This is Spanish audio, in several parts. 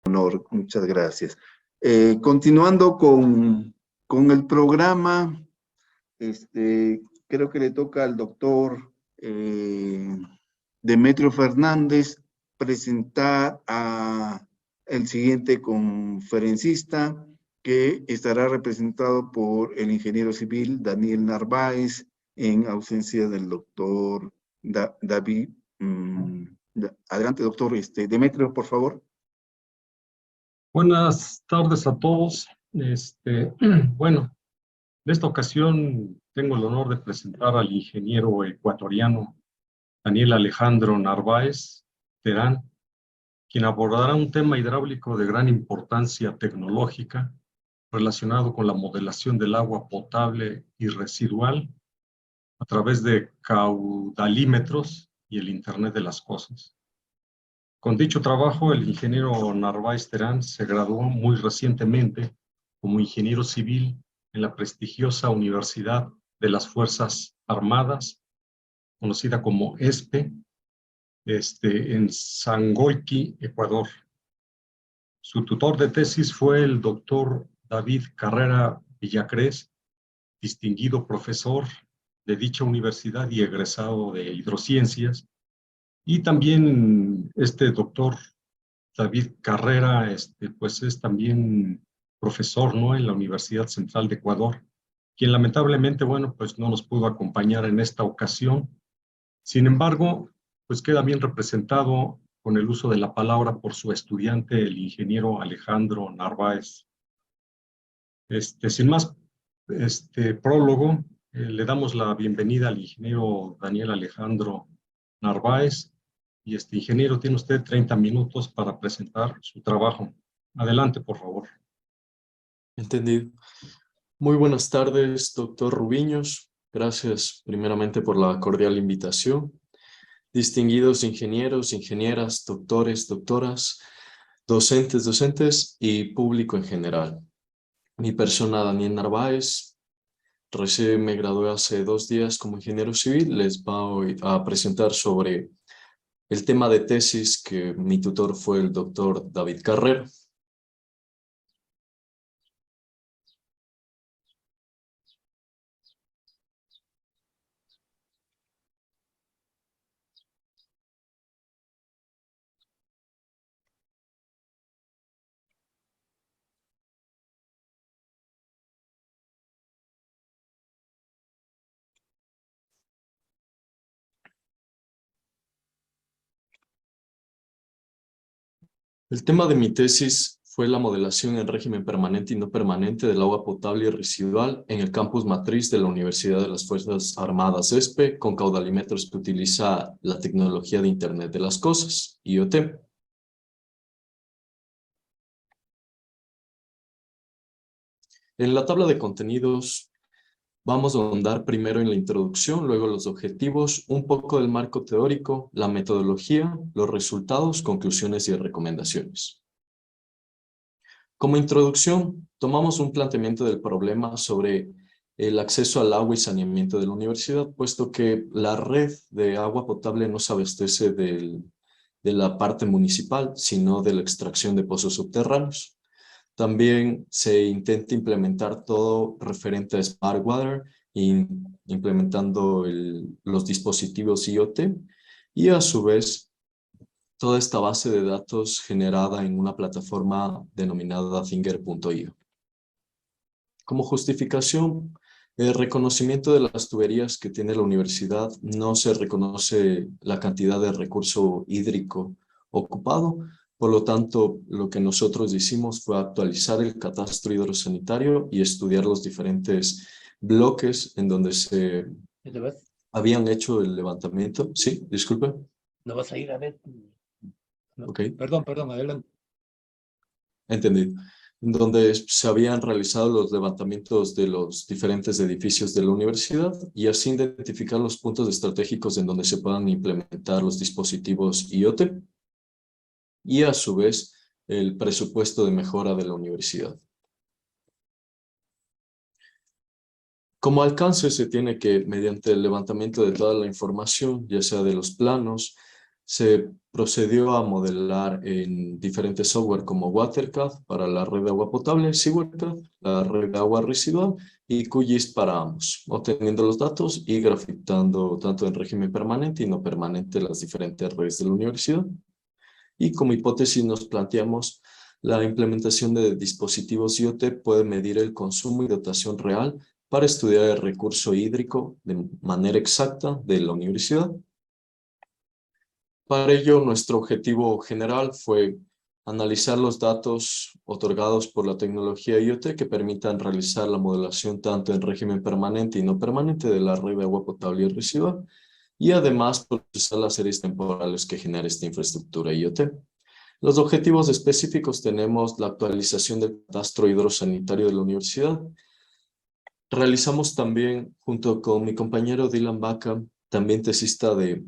honor, muchas gracias. Continuando con el programa, creo que le toca al doctor Demetrio Fernández presentar a el siguiente conferencista, que estará representado por el ingeniero civil Daniel Narváez, en ausencia del doctor David. Adelante, doctor Demetrio, por favor. Buenas tardes a todos. Bueno, en esta ocasión tengo el honor de presentar al ingeniero ecuatoriano Daniel Alejandro Narváez Terán, quien abordará un tema hidráulico de gran importancia tecnológica relacionado con la modelación del agua potable y residual a través de caudalímetros y el Internet de las Cosas. Con dicho trabajo, el ingeniero Narváez Terán se graduó muy recientemente como ingeniero civil en la prestigiosa Universidad de las Fuerzas Armadas, conocida como ESPE, en Sangoiqui, Ecuador. Su tutor de tesis fue el doctor David Carrera Villacrés, distinguido profesor de dicha universidad y egresado de hidrociencias. Y también este doctor David Carrera, pues es también profesor, ¿no?, en la Universidad Central de Ecuador, quien lamentablemente, bueno, pues no nos pudo acompañar en esta ocasión. Sin embargo, pues queda bien representado con el uso de la palabra por su estudiante, el ingeniero Alejandro Narváez. Sin más prólogo, le damos la bienvenida al ingeniero Daniel Alejandro Narváez. Y ingeniero, tiene usted 30 minutos para presentar su trabajo. Adelante, por favor. Entendido. Muy buenas tardes, doctor Rubiños. Gracias primeramente por la cordial invitación. Distinguidos ingenieros, ingenieras, doctores, doctoras, docentes y público en general. Mi persona, Daniel Narváez, recién me gradué hace 2 días como ingeniero civil. Les voy a presentar sobre el tema de tesis que mi tutor fue el doctor David Carrera. El tema de mi tesis fue la modelación en régimen permanente y no permanente del agua potable y residual en el campus matriz de la Universidad de las Fuerzas Armadas ESPE, con caudalímetros que utiliza la tecnología de Internet de las Cosas, IoT. En la tabla de contenidos vamos a ahondar primero en la introducción, luego los objetivos, un poco del marco teórico, la metodología, los resultados, conclusiones y recomendaciones. Como introducción, tomamos un planteamiento del problema sobre el acceso al agua y saneamiento de la universidad, puesto que la red de agua potable no se abastece de la parte municipal, sino de la extracción de pozos subterráneos. También se intenta implementar todo referente a Smart Water, implementando los dispositivos IoT, y a su vez toda esta base de datos generada en una plataforma denominada Finger.io. Como justificación, el reconocimiento de las tuberías que tiene la universidad, no se reconoce la cantidad de recurso hídrico ocupado. Por lo tanto, lo que nosotros hicimos fue actualizar el catastro hidrosanitario y estudiar los diferentes bloques en donde se habían hecho el levantamiento. Sí, disculpe. ¿No vas a ir a ver? No. Okay. Perdón, adelante. Entendido. En donde se habían realizado los levantamientos de los diferentes edificios de la universidad y así identificar los puntos estratégicos en donde se puedan implementar los dispositivos IoT y a su vez el presupuesto de mejora de la universidad. Como alcance se tiene que, mediante el levantamiento de toda la información, ya sea de los planos, se procedió a modelar en diferentes software como WaterCAD para la red de agua potable, SeaWaterCAD, la red de agua residual y QGIS para ambos, obteniendo los datos y grafitando tanto en régimen permanente y no permanente las diferentes redes de la universidad. Y como hipótesis nos planteamos la implementación de dispositivos IoT puede medir el consumo y dotación real para estudiar el recurso hídrico de manera exacta de la universidad. Para ello, nuestro objetivo general fue analizar los datos otorgados por la tecnología IoT que permitan realizar la modelación tanto en régimen permanente y no permanente de la red de agua potable y residual, y además procesar las series temporales que genera esta infraestructura IoT. Los objetivos específicos tenemos la actualización del catastro hidrosanitario de la universidad. Realizamos también, junto con mi compañero Dylan Baca, también tesista de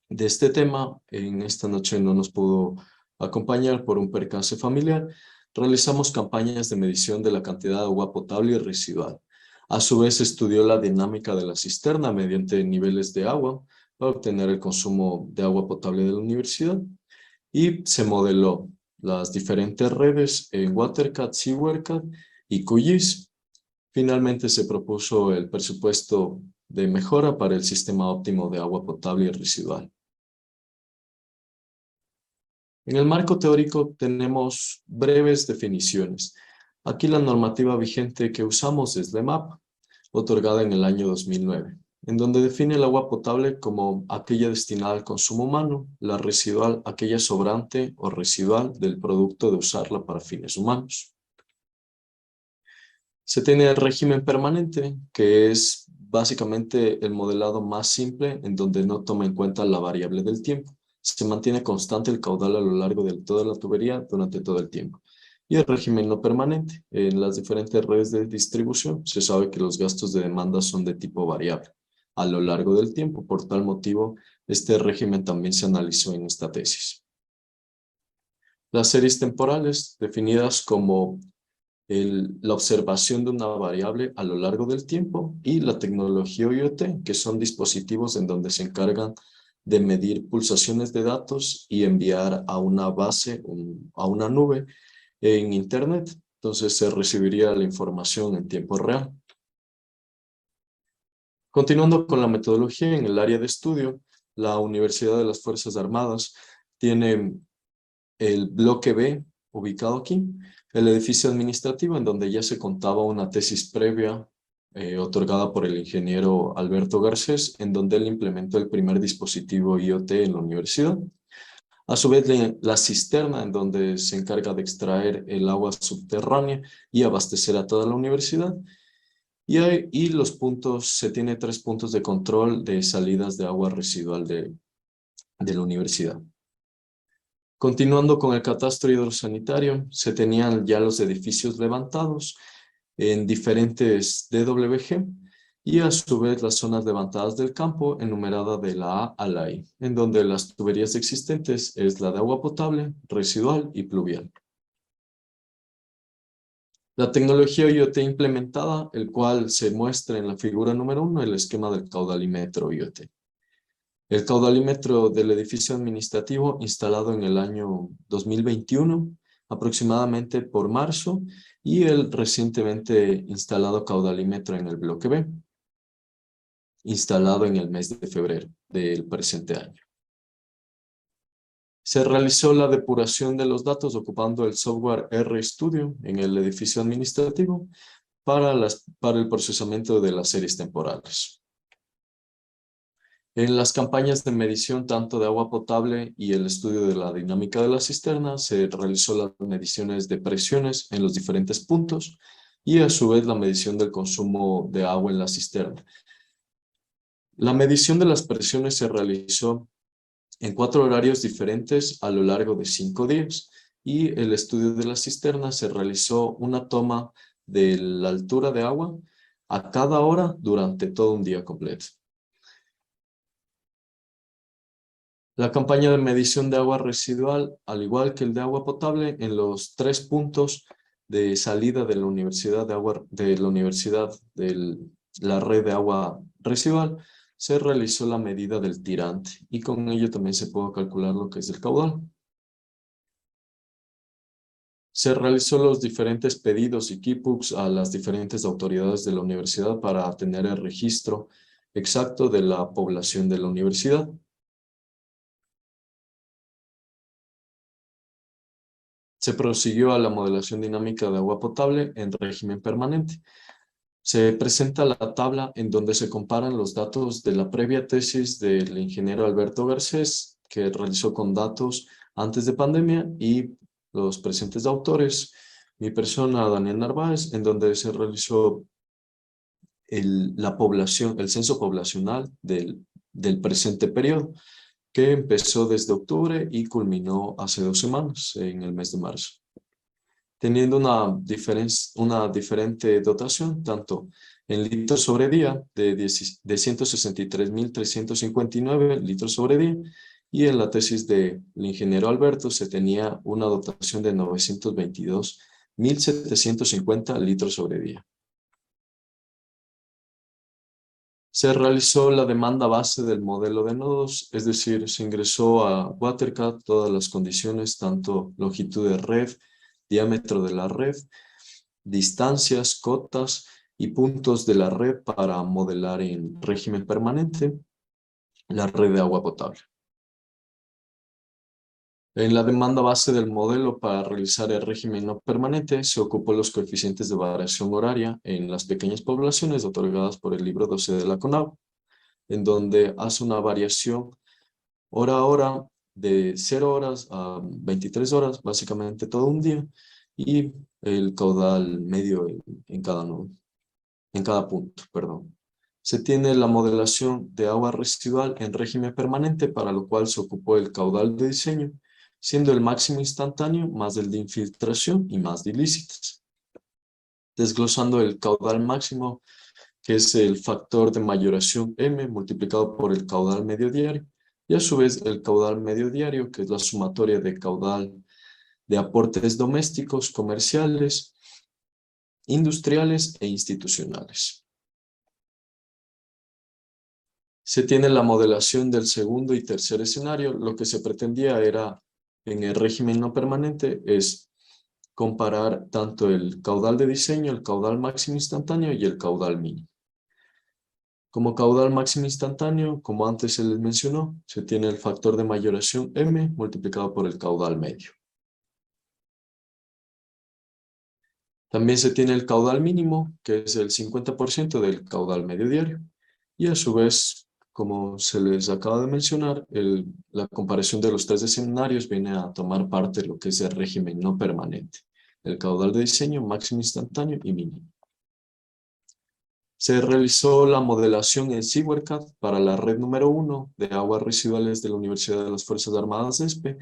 este tema. En esta noche no nos pudo acompañar por un percance familiar. Realizamos campañas de medición de la cantidad de agua potable y residual. A su vez, estudió la dinámica de la cisterna mediante niveles de agua para obtener el consumo de agua potable de la universidad. Y se modeló las diferentes redes en WaterCAD, SeaWaterCAD y QGIS. Finalmente se propuso el presupuesto de mejora para el sistema óptimo de agua potable y residual. En el marco teórico tenemos breves definiciones. Aquí la normativa vigente que usamos es la EMAP, otorgada en el año 2009, en donde define el agua potable como aquella destinada al consumo humano, la residual aquella sobrante o residual del producto de usarla para fines humanos. Se tiene el régimen permanente, que es básicamente el modelado más simple en donde no toma en cuenta la variable del tiempo. Se mantiene constante el caudal a lo largo de toda la tubería durante todo el tiempo. Y el régimen no permanente. En las diferentes redes de distribución se sabe que los gastos de demanda son de tipo variable a lo largo del tiempo. Por tal motivo, este régimen también se analizó en esta tesis. Las series temporales, definidas como la observación de una variable a lo largo del tiempo, y la tecnología IoT, que son dispositivos en donde se encargan de medir pulsaciones de datos y enviar a una base, a una nube en Internet. Entonces se recibiría la información en tiempo real. Continuando con la metodología en el área de estudio, la Universidad de las Fuerzas Armadas tiene el bloque B ubicado aquí, el edificio administrativo en donde ya se contaba una tesis previa otorgada por el ingeniero Alberto Garcés, en donde él implementó el primer dispositivo IoT en la universidad. A su vez, la cisterna en donde se encarga de extraer el agua subterránea y abastecer a toda la universidad. Y los puntos, se tiene 3 puntos de control de salidas de agua residual de la universidad. Continuando con el catastro hidrosanitario, se tenían ya los edificios levantados en diferentes DWG y a su vez las zonas levantadas del campo enumerada de la A a la I, en donde las tuberías existentes es la de agua potable, residual y pluvial. La tecnología IoT implementada, el cual se muestra en la figura número 1, el esquema del caudalímetro IoT. El caudalímetro del edificio administrativo instalado en el año 2021, aproximadamente por marzo, y el recientemente instalado caudalímetro en el bloque B, instalado en el mes de febrero del presente año. Se realizó la depuración de los datos ocupando el software RStudio en el edificio administrativo para el procesamiento de las series temporales. En las campañas de medición tanto de agua potable y el estudio de la dinámica de la cisterna, se realizó las mediciones de presiones en los diferentes puntos y a su vez la medición del consumo de agua en la cisterna. La medición de las presiones se realizó en 4 horarios diferentes a lo largo de 5 días y el estudio de la cisterna se realizó una toma de la altura de agua a cada hora durante todo un día completo. La campaña de medición de agua residual, al igual que el de agua potable, en los 3 puntos de salida de la universidad de la red de agua residual, se realizó la medida del tirante y con ello también se pudo calcular lo que es el caudal. Se realizó los diferentes pedidos y keybooks a las diferentes autoridades de la universidad para tener el registro exacto de la población de la universidad. Se prosiguió a la modelación dinámica de agua potable en régimen permanente. Se presenta la tabla en donde se comparan los datos de la previa tesis del ingeniero Alberto Garcés, que realizó con datos antes de pandemia, y los presentes autores, mi persona, Daniel Narváez, en donde se realizó el censo poblacional del presente periodo, que empezó desde octubre y culminó hace 2 semanas, en el mes de marzo, teniendo una diferente dotación, tanto en litros sobre día de 163.359 litros sobre día, y en la tesis del ingeniero Alberto se tenía una dotación de 922.750 litros sobre día. Se realizó la demanda base del modelo de nodos, es decir, se ingresó a WaterCat todas las condiciones, tanto longitud de red, diámetro de la red, distancias, cotas y puntos de la red para modelar en régimen permanente la red de agua potable. En la demanda base del modelo para realizar el régimen no permanente se ocupó los coeficientes de variación horaria en las pequeñas poblaciones otorgadas por el libro 12 de la CONAGUA, en donde hace una variación hora a hora de 0 horas a 23 horas, básicamente todo un día, y el caudal medio en cada nodo, en cada punto, perdón. Se tiene la modelación de agua residual en régimen permanente, para lo cual se ocupó el caudal de diseño, siendo el máximo instantáneo más el de infiltración y más de ilícitas. Desglosando el caudal máximo, que es el factor de mayoración M multiplicado por el caudal medio diario, y a su vez el caudal medio diario, que es la sumatoria de caudal de aportes domésticos, comerciales, industriales e institucionales. Se tiene la modelación del segundo y tercer escenario. Lo que se pretendía era, en el régimen no permanente, es comparar tanto el caudal de diseño, el caudal máximo instantáneo y el caudal mínimo. Como caudal máximo instantáneo, como antes se les mencionó, se tiene el factor de mayoración M multiplicado por el caudal medio. También se tiene el caudal mínimo, que es el 50% del caudal medio diario. Y a su vez, como se les acaba de mencionar, la comparación de los 3 escenarios viene a tomar parte de lo que es el régimen no permanente. El caudal de diseño, máximo instantáneo y mínimo. Se realizó la modelación en SeaWaterCat para la red número 1 de aguas residuales de la Universidad de las Fuerzas Armadas de ESPE,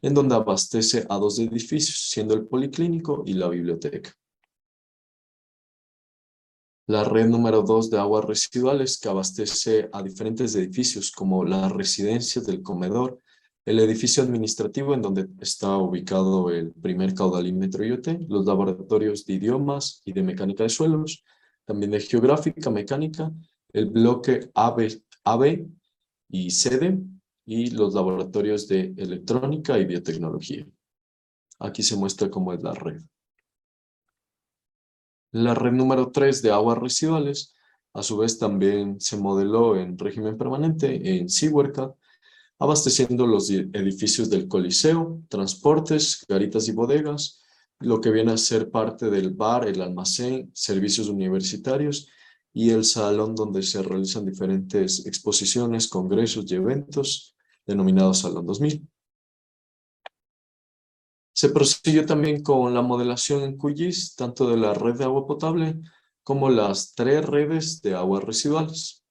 en donde abastece a 2 edificios, siendo el policlínico y la biblioteca. La red número 2 de aguas residuales, que abastece a diferentes edificios como las residencias del comedor, el edificio administrativo en donde está ubicado el primer caudalímetro IoT, los laboratorios de idiomas y de mecánica de suelos, también de geográfica, mecánica, el bloque AB y CD, y los laboratorios de electrónica y biotecnología. Aquí se muestra cómo es la red. La red número 3 de aguas residuales, a su vez también se modeló en régimen permanente en SeaWaterCat, abasteciendo los edificios del Coliseo, transportes, garitas y bodegas, lo que viene a ser parte del bar, el almacén, servicios universitarios y el salón donde se realizan diferentes exposiciones, congresos y eventos, denominados Salón 2000. Se prosiguió también con la modelación en QGIS, tanto de la red de agua potable como las 3 redes de aguas residuales.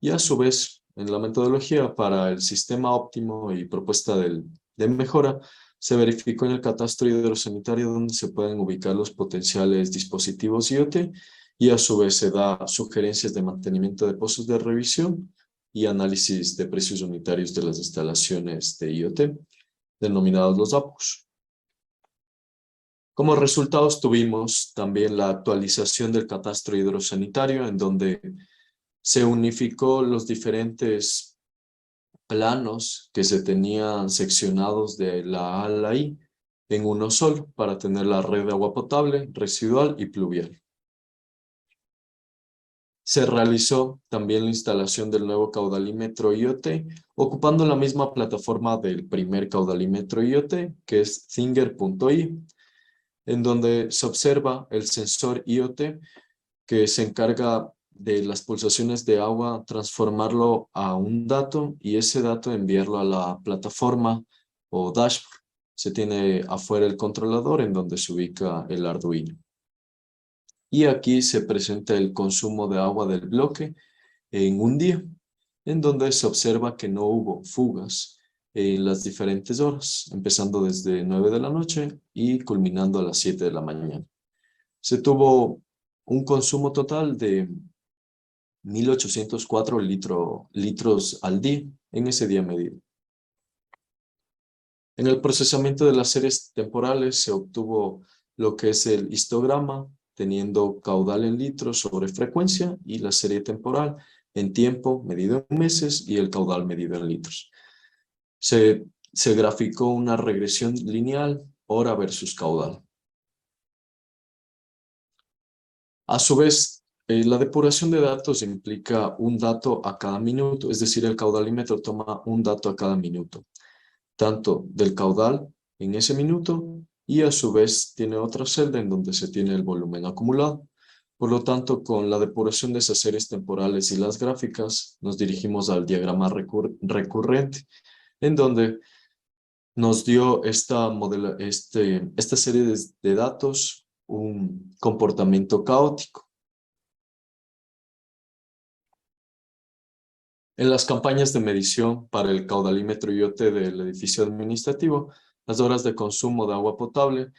Y a su vez, en la metodología para el sistema óptimo y propuesta de mejora, se verificó en el catastro hidrosanitario donde se pueden ubicar los potenciales dispositivos IoT, y a su vez se da sugerencias de mantenimiento de pozos de revisión y análisis de precios unitarios de las instalaciones de IoT, denominados los APUs. Como resultados tuvimos también la actualización del catastro hidrosanitario, en donde Se unificó los diferentes planos que se tenían seccionados de la A a la I en uno solo para tener la red de agua potable, residual y pluvial. Se realizó también la instalación del nuevo caudalímetro IoT, ocupando la misma plataforma del primer caudalímetro IoT, que es Zinger.i, en donde se observa el sensor IoT que se encarga de las pulsaciones de agua, transformarlo a un dato y ese dato enviarlo a la plataforma o dashboard. Se tiene afuera el controlador en donde se ubica el Arduino. Y aquí se presenta el consumo de agua del bloque en un día, en donde se observa que no hubo fugas en las diferentes horas, empezando desde 9 de la noche y culminando a las 7 de la mañana. Se tuvo un consumo total de 1.804 litros al día en ese día medido. En el procesamiento de las series temporales se obtuvo lo que es el histograma, teniendo caudal en litros sobre frecuencia y la serie temporal en tiempo medido en meses y el caudal medido en litros. Se graficó una regresión lineal hora versus caudal. A su vez, la depuración de datos implica un dato a cada minuto, es decir, el caudalímetro toma un dato a cada minuto, tanto del caudal en ese minuto y a su vez tiene otra celda en donde se tiene el volumen acumulado. Por lo tanto, con la depuración de esas series temporales y las gráficas, nos dirigimos al diagrama recurrente, en donde nos dio esta serie de datos un comportamiento caótico. En las campañas de medición para el caudalímetro IoT del edificio administrativo, las horas de consumo de agua potable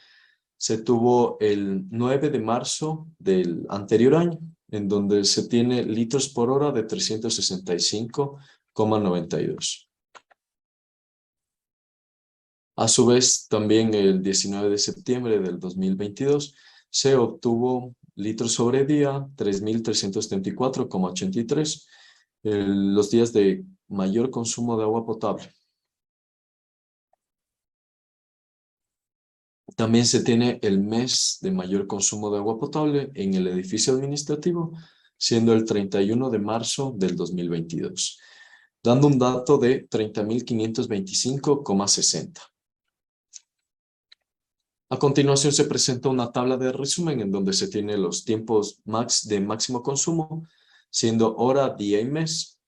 se tuvo el 9 de marzo del anterior año, en donde se tiene litros por hora de 365,92. A su vez, también el 19 de septiembre del 2022 se obtuvo litros sobre día 3.334,83, los días de mayor consumo de agua potable. También se tiene el mes de mayor consumo de agua potable en el edificio administrativo, siendo el 31 de marzo del 2022, dando un dato de 30.525,60. A continuación se presenta una tabla de resumen en donde se tiene los tiempos de máximo consumo, siendo hora, día y mes,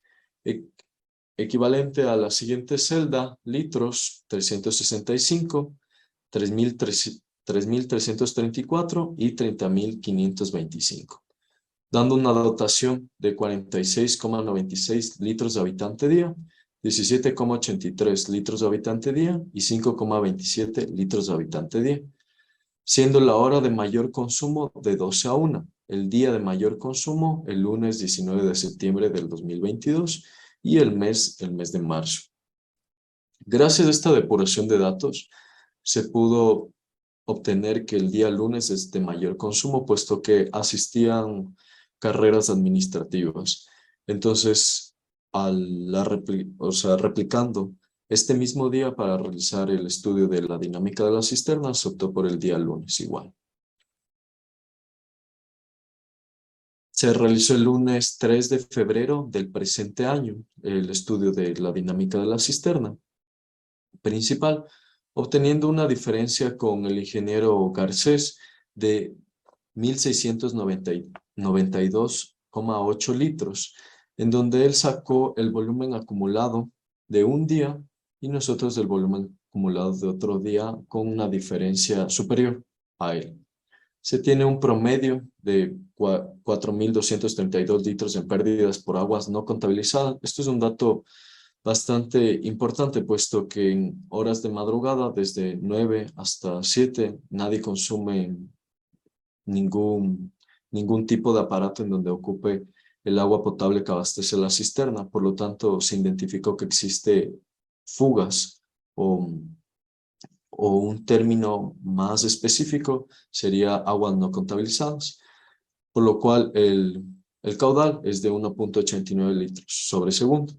equivalente a la siguiente celda: litros 365, 3.334 y 30.525, dando una dotación de 46,96 litros de habitante día, 17,83 litros de habitante día y 5,27 litros de habitante día, siendo la hora de mayor consumo de 12 a 1, el día de mayor consumo el lunes 19 de septiembre del 2022 y el mes de marzo. Gracias a esta depuración de datos, se pudo obtener que el día lunes es de mayor consumo, puesto que asistían carreras administrativas. Entonces, replicando este mismo día para realizar el estudio de la dinámica de las cisternas, se optó por el día lunes igual. Se realizó el lunes 3 de febrero del presente año el estudio de la dinámica de la cisterna principal, obteniendo una diferencia con el ingeniero Garcés de 1.692,8 litros, en donde él sacó el volumen acumulado de un día y nosotros el volumen acumulado de otro día con una diferencia superior a él. Se tiene un promedio de 4.232 litros en pérdidas por aguas no contabilizadas. Esto es un dato bastante importante, puesto que en horas de madrugada, desde 9 hasta 7, nadie consume ningún tipo de aparato en donde ocupe el agua potable que abastece la cisterna. Por lo tanto, se identificó que existe fugas o un término más específico sería aguas no contabilizadas, por lo cual el El caudal es de 1.89 litros sobre segundo.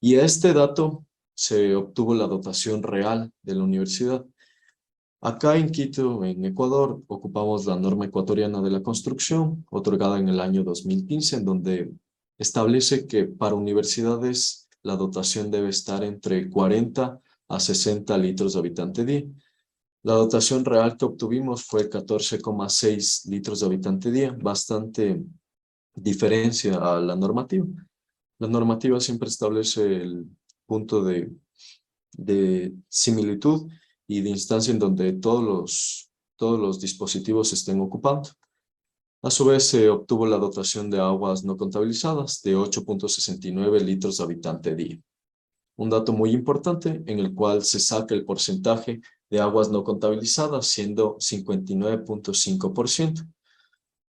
Y a este dato se obtuvo la dotación real de la universidad. Acá en Quito, en Ecuador, ocupamos la norma ecuatoriana de la construcción, otorgada en el año 2015, en donde establece que para universidades la dotación debe estar entre 40 a 60 litros de habitante día. La dotación real que obtuvimos fue 14,6 litros de habitante día, bastante diferencia a la normativa. La normativa siempre establece el punto de similitud y de instancia en donde todos los dispositivos se estén ocupando. A su vez, se obtuvo la dotación de aguas no contabilizadas de 8.69 litros de habitante día. Un dato muy importante en el cual se saca el porcentaje de aguas no contabilizadas, siendo 59.5%.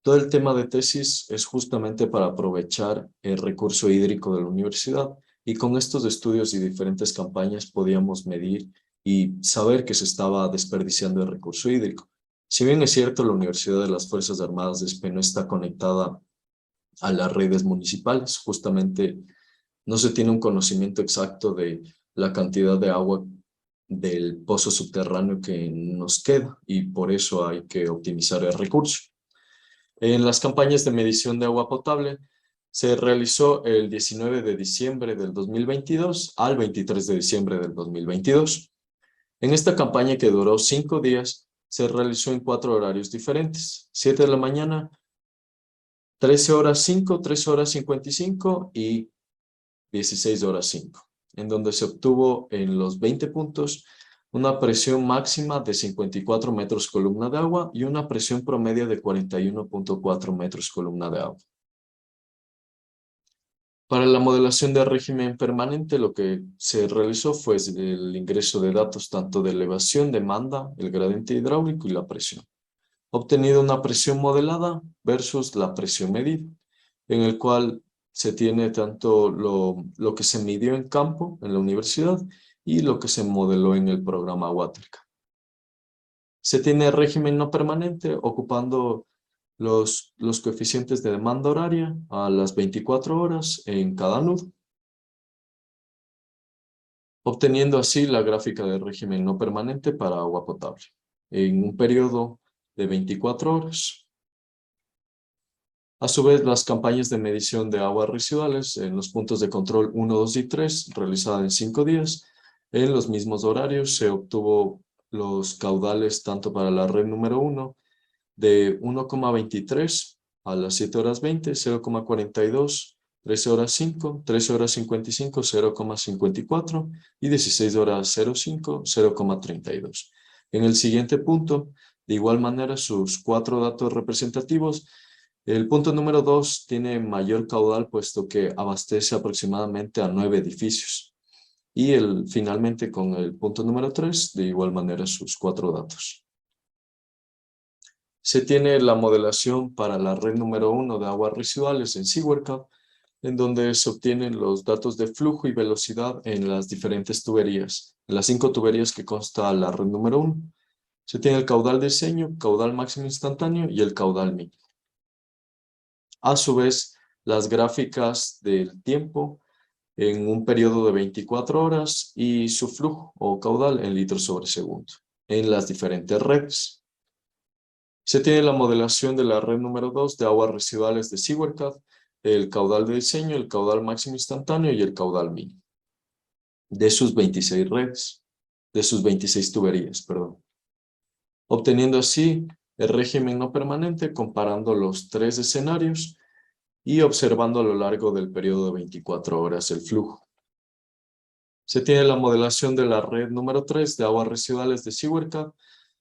Todo el tema de tesis es justamente para aprovechar el recurso hídrico de la universidad, y con estos estudios y diferentes campañas podíamos medir y saber que se estaba desperdiciando el recurso hídrico. Si bien es cierto, la Universidad de las Fuerzas Armadas de ESPE no está conectada a las redes municipales, justamente no se tiene un conocimiento exacto de la cantidad de agua del pozo subterráneo que nos queda, y por eso hay que optimizar el recurso. En las campañas de medición de agua potable se realizó el 19 de diciembre del 2022 al 23 de diciembre del 2022. En esta campaña, que duró 5 días, se realizó en 4 horarios diferentes: 7 de la mañana, 13 horas 5, 13 horas 55 y 16 horas 5, en donde se obtuvo en los 20 puntos una presión máxima de 54 metros columna de agua y una presión promedio de 41.4 metros columna de agua. Para la modelación de régimen permanente, lo que se realizó fue el ingreso de datos tanto de elevación, demanda, el gradiente hidráulico y la presión. Obtenido una presión modelada versus la presión medida, en el cual se tiene tanto lo que se midió en campo en la universidad y lo que se modeló en el programa Waterca. Se tiene régimen no permanente ocupando los coeficientes de demanda horaria a las 24 horas en cada nudo, obteniendo así la gráfica de régimen no permanente para agua potable en un periodo de 24 horas. A su vez, las campañas de medición de aguas residuales en los puntos de control 1, 2 y 3, realizadas en 5 días, en los mismos horarios, se obtuvo los caudales tanto para la red número 1 de 1,23 a las 7 horas 20, 0,42, 13 horas 5, 13 horas 55, 0,54 y 16 horas 05, 0,32. En el siguiente punto, de igual manera, sus 4 datos representativos. El punto número 2 tiene mayor caudal, puesto que abastece aproximadamente a 9 edificios. Y finalmente, con el punto número 3, de igual manera, sus 4 datos. Se tiene la modelación para la red número 1 de aguas residuales en SeaWorldCat, en donde se obtienen los datos de flujo y velocidad en las diferentes tuberías. En las 5 tuberías que consta la red número 1. Se tiene el caudal de diseño, caudal máximo instantáneo y el caudal mínimo. A su vez, las gráficas del tiempo en un periodo de 24 horas y su flujo o caudal en litros sobre segundo en las diferentes redes. Se tiene la modelación de la red número 2 de aguas residuales de SeaWorldCat, el caudal de diseño, el caudal máximo instantáneo y el caudal mínimo de sus 26 redes, de sus 26 tuberías, perdón. Obteniendo así el régimen no permanente comparando los 3 escenarios y observando a lo largo del periodo de 24 horas el flujo. Se tiene la modelación de la red número 3 de aguas residuales de SeaWorldCat,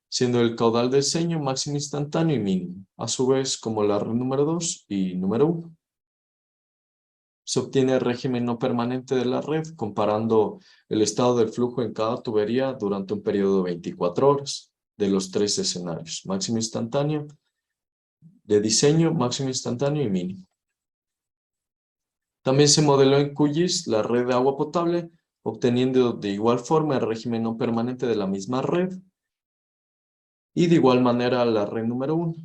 siendo el caudal de diseño máximo instantáneo y mínimo, a su vez como la red número 2 y número 1. Se obtiene el régimen no permanente de la red comparando el estado del flujo en cada tubería durante un periodo de 24 horas de los 3 escenarios, máximo instantáneo, de diseño, máximo instantáneo y mínimo. También se modeló en QGIS la red de agua potable, obteniendo de igual forma el régimen no permanente de la misma red y de igual manera la red número 1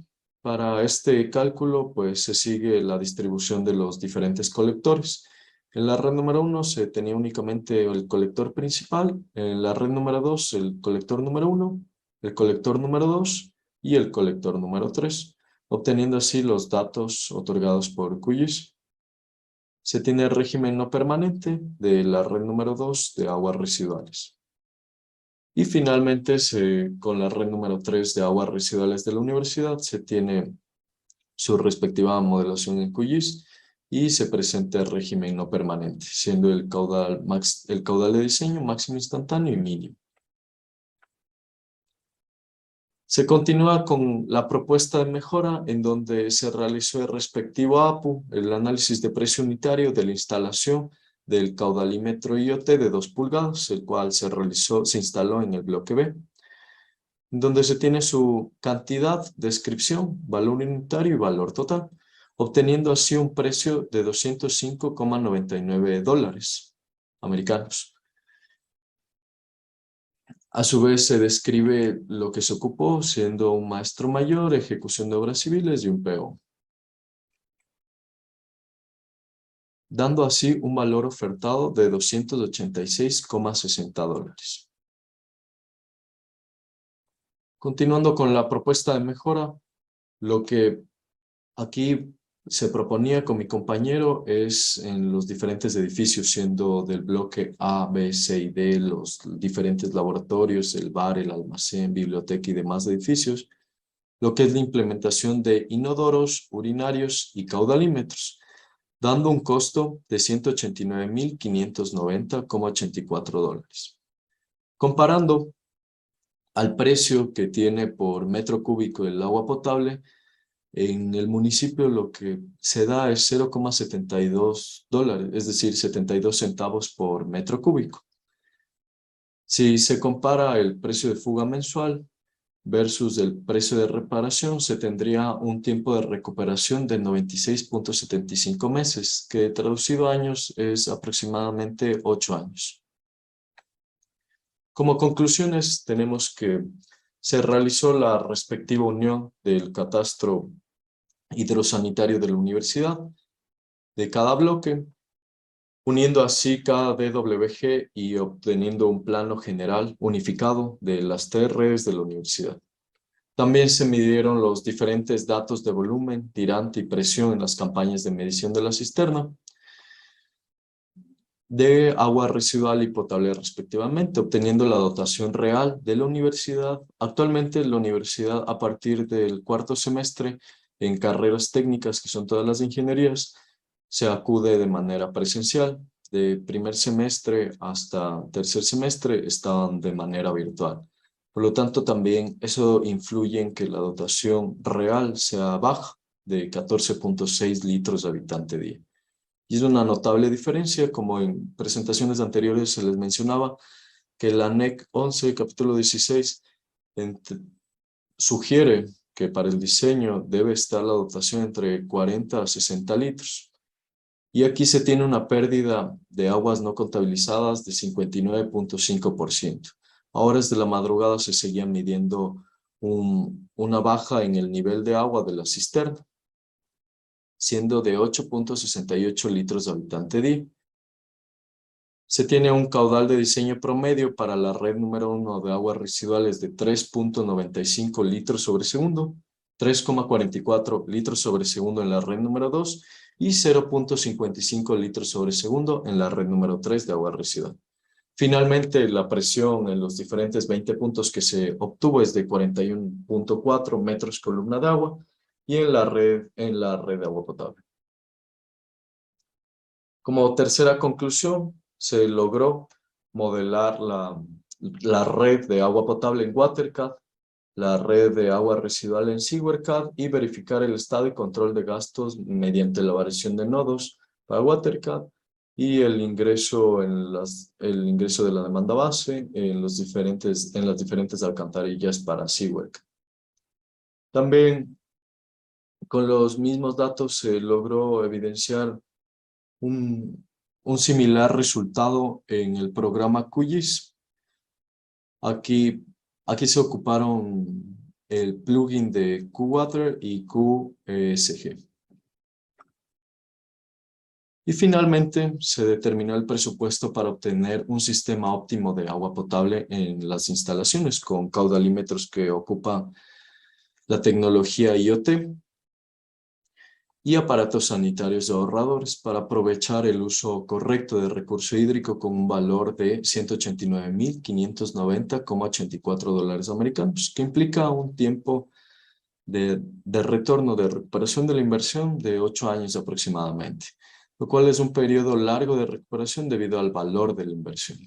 para este cálculo, pues se sigue la distribución de los diferentes colectores. En la red número 1 se tenía únicamente el colector principal, en la red número 2 el colector número 1, el colector número 2 y el colector número 3, obteniendo así los datos otorgados por QGIS. Se tiene el régimen no permanente de la red número 2 de aguas residuales. Y finalmente, con la red número 3 de aguas residuales de la universidad, se tiene su respectiva modelación en QGIS y se presenta el régimen no permanente, siendo el caudal de diseño máximo instantáneo y mínimo. Se continúa con la propuesta de mejora en donde se realizó el respectivo APU, el análisis de precio unitario de la instalación del caudalímetro IoT de 2 pulgadas, el cual se instaló en el bloque B, donde se tiene su cantidad, descripción, valor unitario y valor total, obteniendo así un precio de $205,99 americanos. A su vez se describe lo que se ocupó, siendo un maestro mayor, ejecución de obras civiles y un PO, dando así un valor ofertado de $286,60. Continuando con la propuesta de mejora, lo que aquí se proponía con mi compañero es en los diferentes edificios, siendo del bloque A, B, C y D, los diferentes laboratorios, el bar, el almacén, biblioteca y demás edificios, lo que es la implementación de inodoros, urinarios y caudalímetros, dando un costo de $189,590,84. Comparando al precio que tiene por metro cúbico el agua potable, en el municipio lo que se da es $0,72, es decir, 72 centavos por metro cúbico. Si se compara el precio de fuga mensual versus el precio de reparación, se tendría un tiempo de recuperación de 96.75 meses, que traducido a años es aproximadamente 8 años. Como conclusiones, tenemos que se realizó la respectiva unión del catastro hidrosanitario de la universidad, de cada bloque, uniendo así cada DWG y obteniendo un plano general unificado de las TREs de la universidad. También se midieron los diferentes datos de volumen, tirante y presión en las campañas de medición de la cisterna, de agua residual y potable respectivamente, obteniendo la dotación real de la universidad. Actualmente la universidad, a partir del 4º semestre, en carreras técnicas, que son todas las ingenierías, se acude de manera presencial. De primer semestre hasta tercer semestre estaban de manera virtual. Por lo tanto, también eso influye en que la dotación real sea baja, de 14.6 litros de habitante día. Y es una notable diferencia, como en presentaciones anteriores se les mencionaba, que la NEC 11, capítulo 16, sugiere que para el diseño debe estar la dotación entre 40 a 60 litros. Y aquí se tiene una pérdida de aguas no contabilizadas de 59.5%. A horas de la madrugada se seguía midiendo una baja en el nivel de agua de la cisterna, siendo de 8.68 litros de habitante día. Se tiene un caudal de diseño promedio para la red número 1 de aguas residuales de 3.95 litros sobre segundo, 3.44 litros sobre segundo en la red número 2 y 0.55 litros sobre segundo en la red número 3 de agua residual. Finalmente, la presión en los diferentes 20 puntos que se obtuvo es de 41.4 metros columna de agua y en la red de agua potable. Como tercera conclusión, se logró modelar la red de agua potable en WaterCAD, la red de agua residual en SewerCAD y verificar el estado y control de gastos mediante la variación de nodos para WaterCAD y el ingreso de la demanda base en las diferentes alcantarillas para SewerCAD. También con los mismos datos se logró evidenciar un similar resultado en el programa QGIS. Aquí se ocuparon el plugin de QWater y QSG. Y finalmente se determinó el presupuesto para obtener un sistema óptimo de agua potable en las instalaciones con caudalímetros que ocupa la tecnología IoT y aparatos sanitarios ahorradores para aprovechar el uso correcto del recurso hídrico con un valor de $189,590,84 americanos, que implica un tiempo de retorno de recuperación de la inversión de 8 años aproximadamente, lo cual es un periodo largo de recuperación debido al valor de la inversión.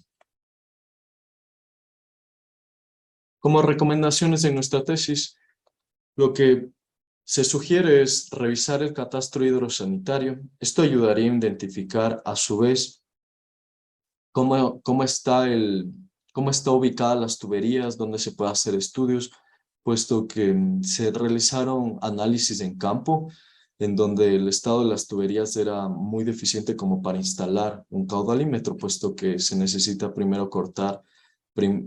Como recomendaciones en nuestra tesis, lo que se sugiere es revisar el catastro hidrosanitario. Esto ayudaría a identificar a su vez cómo está ubicadas las tuberías, dónde se puede hacer estudios, puesto que se realizaron análisis en campo en donde el estado de las tuberías era muy deficiente como para instalar un caudalímetro, puesto que se necesita primero cortar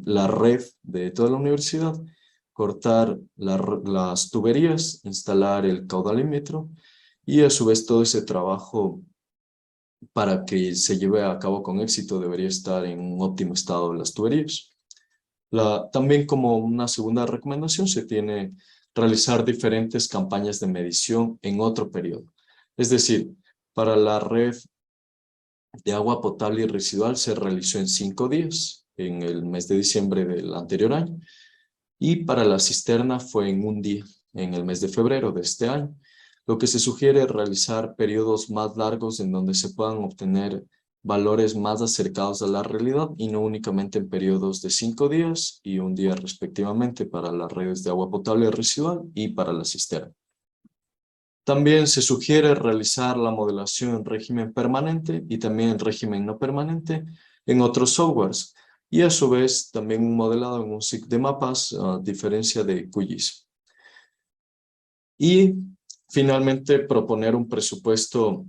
la red de toda la universidad, cortar las tuberías, instalar el caudalímetro y a su vez todo ese trabajo para que se lleve a cabo con éxito debería estar en un óptimo estado de las tuberías. También como una segunda recomendación se tiene realizar diferentes campañas de medición en otro periodo. Es decir, para la red de agua potable y residual se realizó en 5 días, en el mes de diciembre del anterior año, y para la cisterna fue en 1 día, en el mes de febrero de este año. Lo que se sugiere es realizar periodos más largos en donde se puedan obtener valores más acercados a la realidad y no únicamente en periodos de 5 días y 1 día respectivamente para las redes de agua potable y residual y para la cisterna. También se sugiere realizar la modelación en régimen permanente y también en régimen no permanente en otros softwares y a su vez también un modelado en un SIG de mapas a diferencia de QGIS. Y finalmente proponer un presupuesto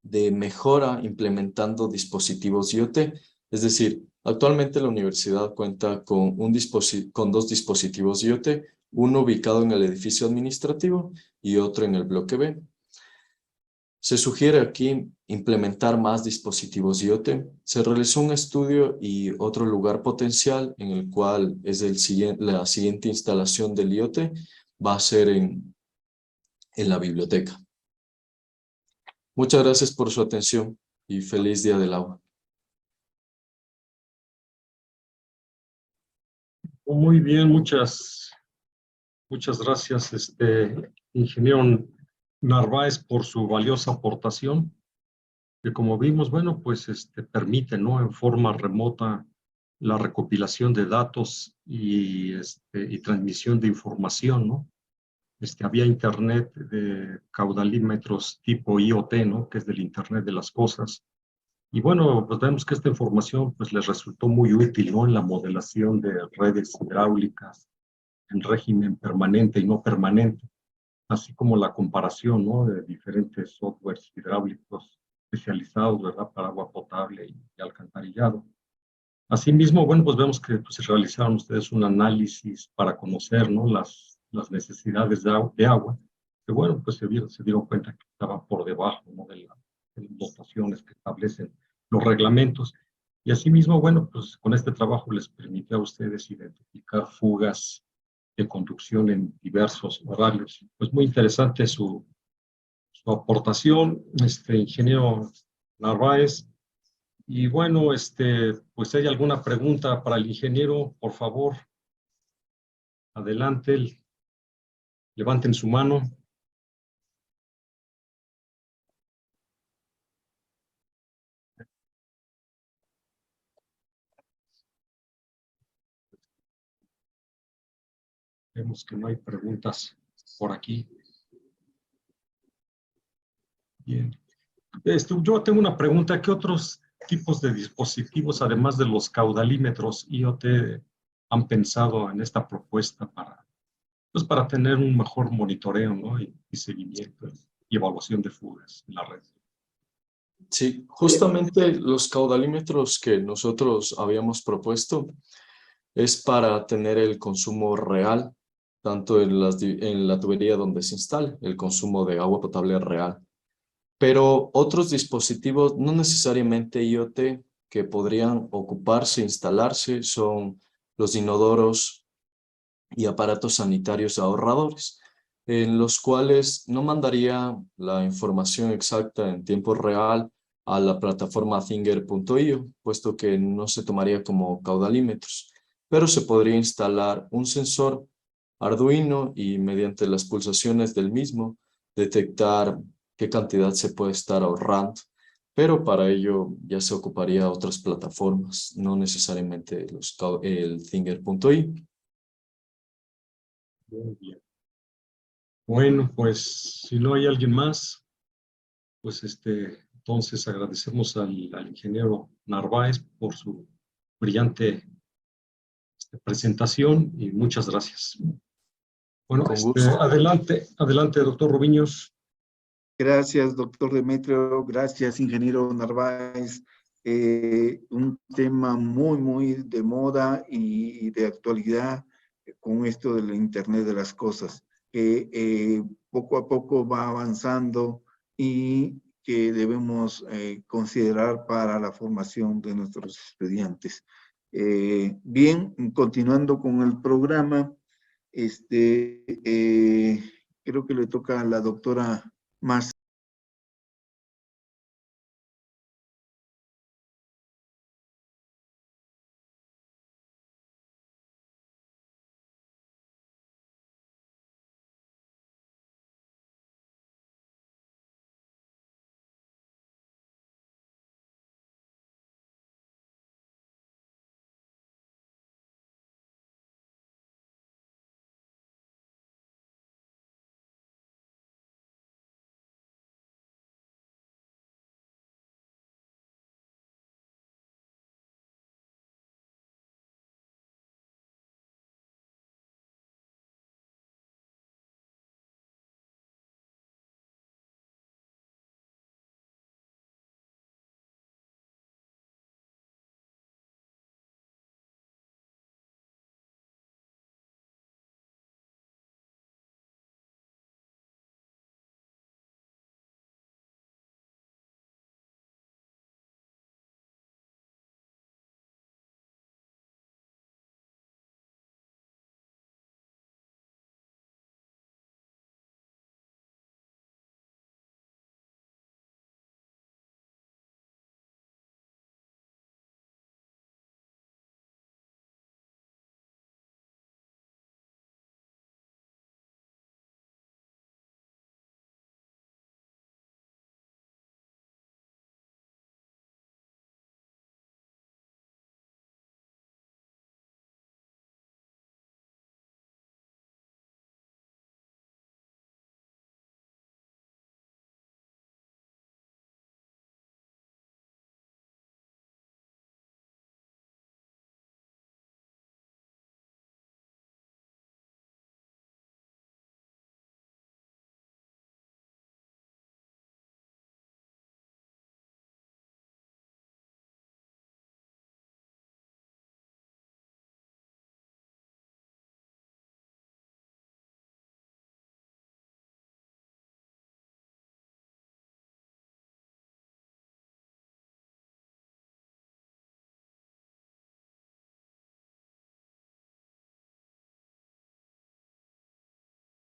de mejora implementando dispositivos IoT. Es decir, actualmente la universidad cuenta con 2 dispositivos IoT, uno ubicado en el edificio administrativo y otro en el bloque B. Se sugiere aquí implementar más dispositivos IoT. Se realizó un estudio y otro lugar potencial en el cual es la siguiente instalación del IoT va a ser en la biblioteca. Muchas gracias por su atención y feliz Día del Agua. Muy bien, muchas gracias, ingeniero Narváez, por su valiosa aportación, que como vimos, bueno, pues permite, ¿no?, en forma remota la recopilación de datos y transmisión de información, ¿no? Había internet de caudalímetros tipo IoT, ¿no?, que es del Internet de las Cosas. Y bueno, pues vemos que esta información pues les resultó muy útil, ¿no?, en la modelación de redes hidráulicas en régimen permanente y no permanente, así como la comparación, ¿no?, de diferentes softwares hidráulicos especializados, ¿verdad?, para agua potable y alcantarillado. Asimismo, bueno, pues vemos que pues, realizaron ustedes un análisis para conocer, ¿no?, las necesidades de agua, que bueno, pues se dieron cuenta que estaba por debajo, ¿no?, de las dotaciones que establecen los reglamentos. Y asimismo, bueno, pues con este trabajo les permitió a ustedes identificar fugas de conducción en diversos horarios. Pues muy interesante su aportación, ingeniero Narváez. Y bueno, pues si hay alguna pregunta para el ingeniero, por favor, adelante, levanten su mano. Vemos que no hay preguntas por aquí. Bien. Yo tengo una pregunta. ¿Qué otros tipos de dispositivos, además de los caudalímetros IoT, han pensado en esta propuesta para tener un mejor monitoreo, ¿no?, y seguimiento y evaluación de fugas en la red? Sí, justamente los caudalímetros que nosotros habíamos propuesto es para tener el consumo real tanto en la tubería donde se instale, el consumo de agua potable real. Pero otros dispositivos, no necesariamente IoT, que podrían ocuparse, instalarse, son los inodoros y aparatos sanitarios ahorradores, en los cuales no mandaría la información exacta en tiempo real a la plataforma Thinger.io, puesto que no se tomaría como caudalímetros, pero se podría instalar un sensor Arduino y mediante las pulsaciones del mismo detectar qué cantidad se puede estar ahorrando, pero para ello ya se ocuparía otras plataformas, no necesariamente el Thinger.io. Muy bien. Bueno, pues si no hay alguien más, pues entonces agradecemos al ingeniero Narváez por su brillante presentación y muchas gracias. Bueno, Con gusto. adelante, doctor Rubiños. Gracias, doctor Demetrio. Gracias, ingeniero Narváez. Un tema muy de moda y de actualidad con esto del Internet de las cosas, que poco a poco va avanzando y que debemos considerar para la formación de nuestros estudiantes. Bien, continuando con el programa, creo que le toca a la doctora Marcia.